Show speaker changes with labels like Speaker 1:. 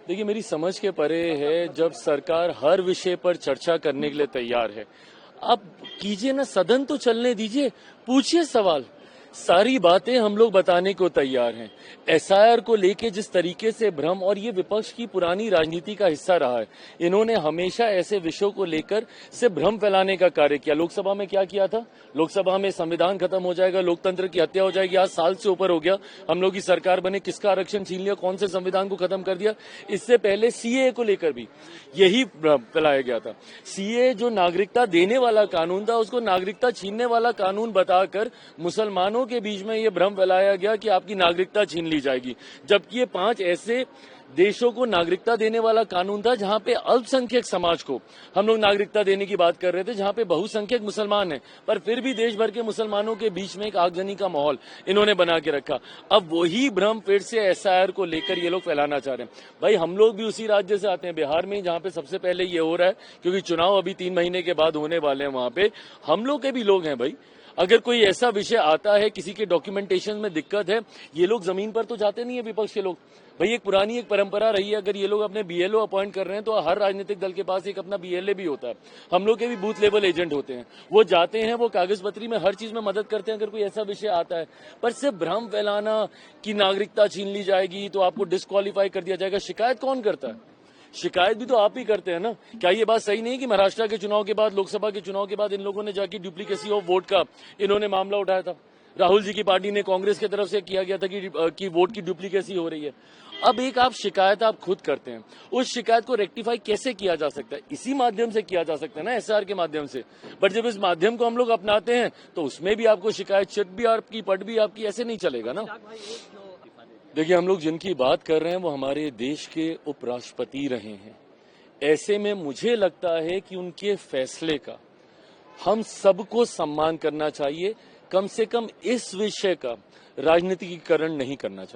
Speaker 1: देखिए, मेरी समझ के परे है जब सरकार हर विषय पर चर्चा करने के लिए तैयार है। आप कीजिए ना, सदन तो चलने दीजिए, पूछिए सवाल। सारी बातें हम लोग बताने को तैयार हैं। एसआईआर को लेके जिस तरीके से भ्रम, और ये विपक्ष की पुरानी राजनीति का हिस्सा रहा है, इन्होंने हमेशा ऐसे विषयों को लेकर से भ्रम फैलाने का कार्य किया। लोकसभा में क्या किया था? लोकसभा में संविधान खत्म हो जाएगा, लोकतंत्र की हत्या हो जाएगी। आज साल से ऊपर हो गया, हम लोग की सरकार बने, किसका आरक्षण छीन लिया, कौन से संविधान को खत्म कर दिया। इससे पहले सीए को लेकर भी यही भ्रम फैलाया गया था। सीए जो नागरिकता देने वाला कानून था, उसको नागरिकता छीनने वाला कानून बताकर मुसलमानों के बीच में ये भ्रम फैलाया गया कि आपकी नागरिकता छीन ली जाएगी, जबकि ये 5 ऐसे देशों को नागरिकता देने वाला कानून था जहां पे अल्पसंख्यक समाज को हम लोग नागरिकता देने की बात कर रहे थे, जहां पे बहुसंख्यक मुसलमान हैं, पर फिर भी देश भर के मुसलमानों के बीच में एक आगजनी का माहौल इन्होंने बना के रखा। अब वही भ्रम फिर से एसआईआर को लेकर ये लोग फैलाना चाह रहे हैं। भाई, हम लोग भी उसी राज्य से आते हैं, बिहार में, जहां पे सबसे पहले ये हो रहा है, क्योंकि चुनाव अभी 3 महीने के बाद होने वाले हैं। वहां पे हम लोग के भी लोग हैं। भाई, अगर कोई ऐसा विषय आता है, किसी के डॉक्यूमेंटेशन में दिक्कत है, ये लोग जमीन पर तो जाते नहीं है विपक्ष के लोग। भाई, एक पुरानी एक परंपरा रही है, अगर ये लोग अपने बीएलओ अपॉइंट कर रहे हैं तो हर राजनीतिक दल के पास एक अपना बीएलए भी होता है। हम लोग के भी बूथ लेवल एजेंट होते हैं, वो जाते हैं, वो कागज पत्री में हर चीज में मदद करते हैं अगर कोई ऐसा विषय आता है। पर सिर्फ भ्रम फैलाना कि नागरिकता छीन ली जाएगी तो आपको डिस्क्वालीफाई कर दिया जाएगा, शिकायत कौन करता है? शिकायत भी तो आप ही करते हैं ना। क्या ये बात सही नहीं है कि महाराष्ट्र के चुनाव के बाद, लोकसभा के चुनाव के बाद इन लोगों ने जाके डुप्लीकेसी ऑफ वोट का इन्होंने मामला उठाया था? राहुल जी की पार्टी ने, कांग्रेस की तरफ से किया गया था कि वोट की डुप्लीकेसी हो रही है। अब एक आप शिकायत आप खुद करते हैं, उस शिकायत को रेक्टिफाई कैसे किया जा सकता है? इसी माध्यम से किया जा सकता है ना, एसआर के माध्यम से। बट जब इस माध्यम को हम लोग अपनाते हैं तो उसमें भी आपको शिकायत, चिट भी आपकी, पट भी आपकी, ऐसे नहीं चलेगा ना। देखिए, हम लोग जिनकी बात कर रहे हैं वो हमारे देश के उपराष्ट्रपति रहे हैं। ऐसे में मुझे लगता है कि उनके फैसले का हम सबको सम्मान करना चाहिए। कम से कम इस विषय का राजनीतिकीकरण नहीं करना चाहिए।